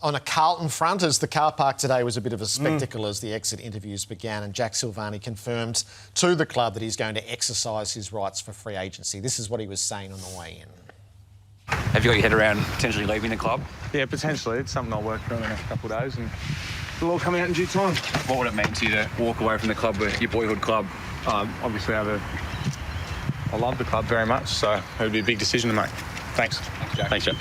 on a Carlton front, as the car park today was a bit of a spectacle as the exit interviews began, and Jack Silvagni confirmed to the club that he's going to exercise his rights for free agency. This is what he was saying on the way in. Have you got your head around potentially leaving the club? Yeah, potentially. It's something I'll work through in the next couple of days and it'll all come out in due time. What would it mean to you to walk away from the club, your boyhood club? Obviously, I love the club very much, so it would be a big decision to make. Thanks. Thanks, Jack.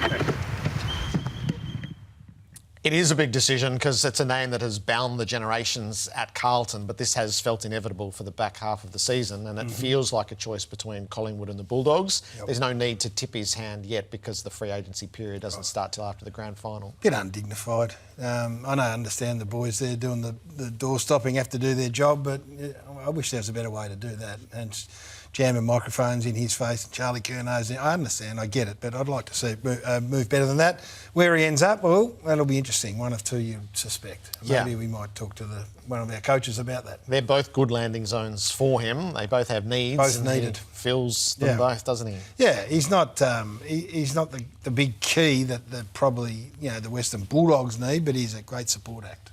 It is a big decision because it's a name that has bound the generations at Carlton, but this has felt inevitable for the back half of the season, and it feels like a choice between Collingwood and the Bulldogs. Yep. There's no need to tip his hand yet because the free agency period doesn't start till after the grand final. Bit undignified. I understand the boys there doing the door stopping have to do their job, but I wish there was a better way to do that. And jamming microphones in his face and Charlie Curnow's in. I understand, I get it, but I'd like to see it move better than that. Where he ends up, well, that'll be interesting. One of two, you'd suspect. Maybe we might talk to one of our coaches about that. They're both good landing zones for him. They both have needs. Both needed. He fills them both, doesn't he? Yeah, he's not the big key that probably the Western Bulldogs need, but he's a great support act.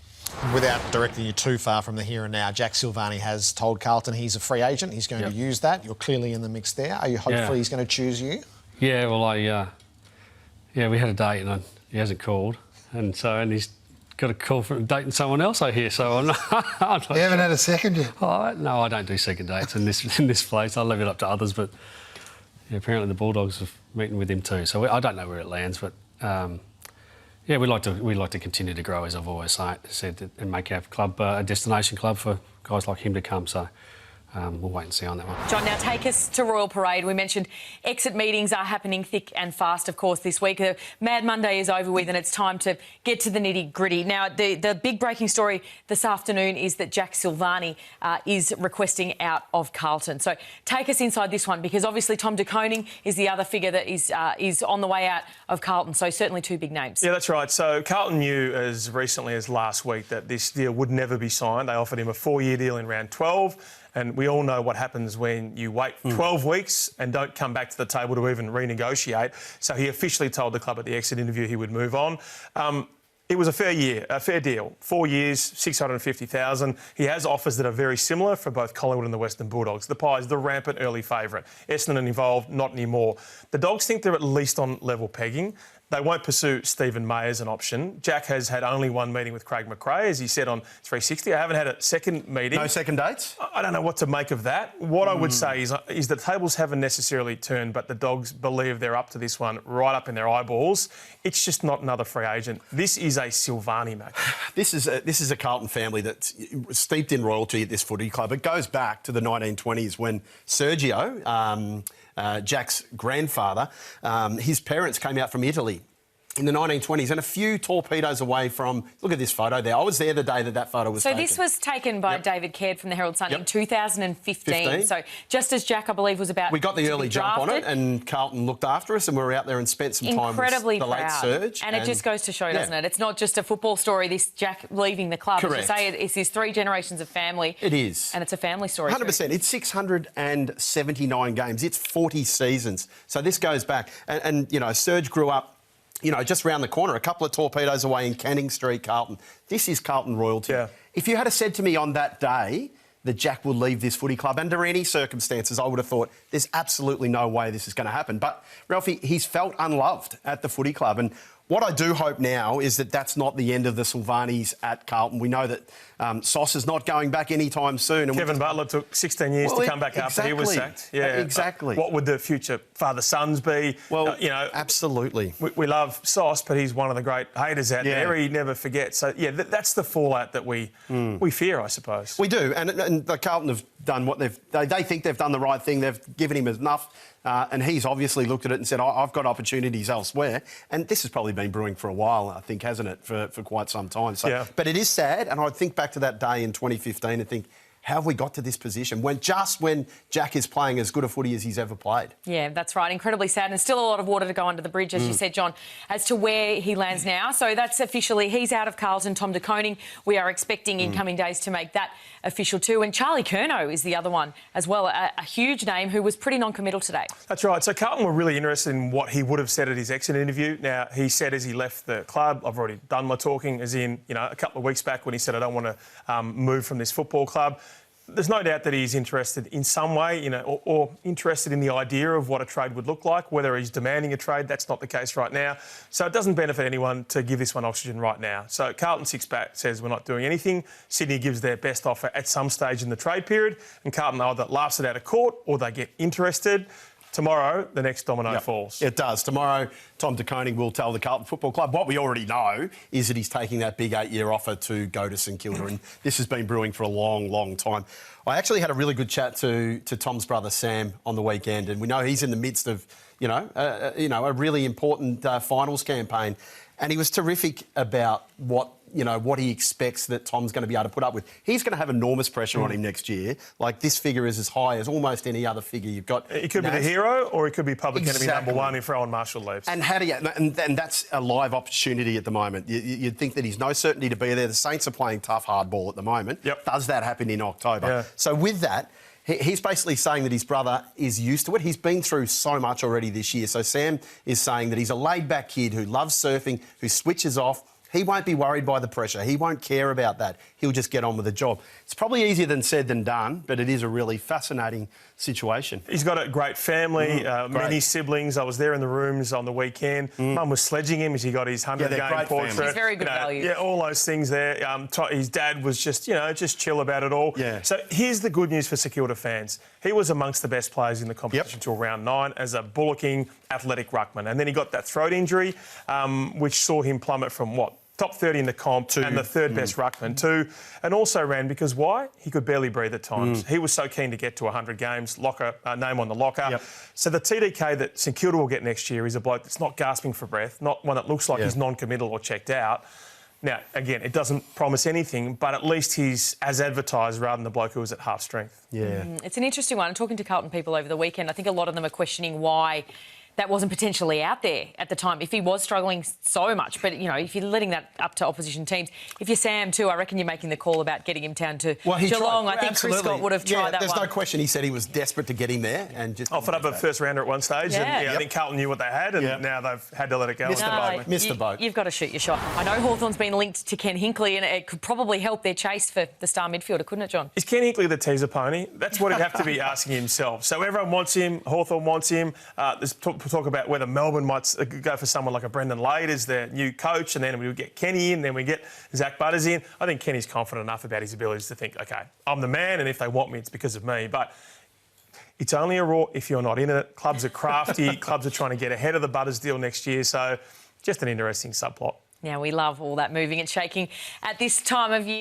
Without directing you too far from the here and now, Jack Silvagni has told Carlton he's a free agent. He's going to use that. You're clearly in the mix there. Are you hopeful he's going to choose you? Yeah, well, we had a date and he hasn't called, and he's got a call for dating someone else, I hear. So I'm not. You haven't had a second yet? No, I don't do second dates in this place. I'll leave it up to others. But apparently the Bulldogs are meeting with him too. So I don't know where it lands, but. We'd like to continue to grow, as I've always said, and make our club a destination club for guys like him to come. So we'll wait and see on that one. John, now take us to Royal Parade. We mentioned exit meetings are happening thick and fast, of course, this week. Mad Monday is over with and it's time to get to the nitty-gritty. Now, the big breaking story this afternoon is that Jack Silvagni is requesting out of Carlton. So take us inside this one, because obviously Tom de Koning is the other figure that is on the way out of Carlton. So certainly two big names. Yeah, that's right. So Carlton knew as recently as last week that this deal would never be signed. They offered him a 4-year deal in round 12. And we all know what happens when you wait 12 weeks and don't come back to the table to even renegotiate. So he officially told the club at the exit interview he would move on. It was a fair deal. 4 years, $650,000. He has offers that are very similar for both Collingwood and the Western Bulldogs. The Pies, the rampant early favourite. Essendon involved, not anymore. The Dogs think they're at least on level pegging. They won't pursue Stephen May as an option. Jack has had only one meeting with Craig McRae, as he said on 360. I haven't had a second meeting. No second dates? I don't know what to make of that. What I would say is the tables haven't necessarily turned, but the Dogs believe they're up to this one right up in their eyeballs. It's just not another free agent. This is a Silvagni match. This is a Carlton family that's steeped in royalty at this footy club. It goes back to the 1920s when Sergio, Jack's grandfather, his parents came out from Italy in the 1920s and a few torpedoes away from... Look at this photo there. I was there the day that photo was taken. So this was taken by David Caird from the Herald Sun in 2015. So just as Jack, I believe, was about... We got the early jump on it and Carlton looked after us and we were out there and spent some time with the late Serge. And it just goes to show, doesn't it? It's not just a football story, this Jack leaving the club. Correct. As you say, it's his 3 generations of family. It is. And it's a family story. 100%. It's 679 games. It's 40 seasons. So this goes back. And Serge grew up just round the corner, a couple of torpedoes away in Canning Street, Carlton. This is Carlton royalty. Yeah. If you had said to me on that day that Jack will leave this footy club, under any circumstances, I would have thought there's absolutely no way this is going to happen. But, Ralphie, he's felt unloved at the footy club. And what I do hope now is that that's not the end of the Silvagnis at Carlton. We know that Sauce is not going back anytime soon. And Kevin Butler took 16 years to come back after he was sacked. Yeah, exactly. What would the future father-sons be? Well, absolutely. We love Sauce, but he's one of the great haters out there. He never forgets. So, that's the fallout that we fear, I suppose. We do. And the Carlton have done what they think they've done the right thing. They've given him enough. And he's obviously looked at it and said, I've got opportunities elsewhere. And this has probably been brewing for a while, I think, hasn't it, for quite some time. So, but it is sad. And I think back to that day in 2015 and think, how have we got to this position when Jack is playing as good a footy as he's ever played? Yeah, that's right. Incredibly sad, and still a lot of water to go under the bridge, as you said, John, as to where he lands now. So that's officially, he's out of Carlton. Tom de Koning, we are expecting in coming days to make that official too. And Charlie Curnow is the other one as well, a huge name who was pretty non-committal today. That's right. So Carlton were really interested in what he would have said at his exit interview. Now, he said as he left the club, I've already done my talking, as in, a couple of weeks back when he said, I don't want to move from this football club. There's no doubt that he's interested in some way, or interested in the idea of what a trade would look like. Whether he's demanding a trade, that's not the case right now. So it doesn't benefit anyone to give this one oxygen right now. So Carlton sits back, says we're not doing anything. Sydney gives their best offer at some stage in the trade period, and Carlton either laughs it out of court or they get interested. Tomorrow, the next domino falls. It does. Tomorrow, Tom de Koning will tell the Carlton Football Club. What we already know is that he's taking that big 8-year offer to go to St Kilda, and this has been brewing for a long, long time. I actually had a really good chat to Tom's brother Sam on the weekend, and we know he's in the midst of, a really important finals campaign, and he was terrific about what he expects that Tom's going to be able to put up with. He's going to have enormous pressure on him next year. Like, this figure is as high as almost any other figure you've got. He could be the hero, or he could be public enemy number one if Rowan Marshall leaves. And and that's a live opportunity at the moment. You'd think that he's no certainty to be there. The Saints are playing tough hard ball at the moment. Yep. Does that happen in October? Yeah. So with that, he's basically saying that his brother is used to it. He's been through so much already this year. So Sam is saying that he's a laid-back kid who loves surfing, who switches off. He won't be worried by the pressure. He won't care about that. He'll just get on with the job. It's probably easier than said than done, but it is a really fascinating situation. He's got a great family, many siblings. I was there in the rooms on the weekend. Mum was sledging him as he got his 100-game portrait. He's very good value. Yeah, all those things there. His dad was just chill about it all. Yeah. So here's the good news for St Kilda fans. He was amongst the best players in the competition till round 9 as a bullocking, athletic ruckman. And then he got that throat injury, which saw him plummet from top 30 in the comp and the third best ruckman too, and also ran because why? He could barely breathe at times. He was so keen to get to 100 games, name on the locker. Yep. So the TDK that St Kilda will get next year is a bloke that's not gasping for breath, not one that looks like he's non-committal or checked out. Now, again, it doesn't promise anything, but at least he's as advertised rather than the bloke who was at half strength. Yeah. It's an interesting one. I'm talking to Carlton people over the weekend. I think a lot of them are questioning why that wasn't potentially out there at the time if he was struggling so much. But, if you're letting that up to opposition teams, if you're Sam too, I reckon you're making the call about getting him down to Geelong. I think Chris Scott would have tried that there's one. no question. He said he was desperate to get him there and just Offered up a first rounder at one stage, and I think Carlton knew what they had, and now they've had to let it go. Missed the boat. You've got to shoot your shot. I know Hawthorn's been linked to Ken Hinkley, and it could probably help their chase for the star midfielder, couldn't it, John? Is Ken Hinkley the teaser pony? That's what he'd have to be asking himself. So everyone wants him. Hawthorn wants him. There's talk about whether Melbourne might go for someone like a Brendan Lade as their new coach, and then we get Kenny in, then we get Zach Butters in. I think Kenny's confident enough about his abilities to think, OK, I'm the man, and if they want me, it's because of me. But it's only a raw if you're not in it. Clubs are crafty. Clubs are trying to get ahead of the Butters deal next year. So just an interesting subplot. Now, we love all that moving and shaking at this time of year.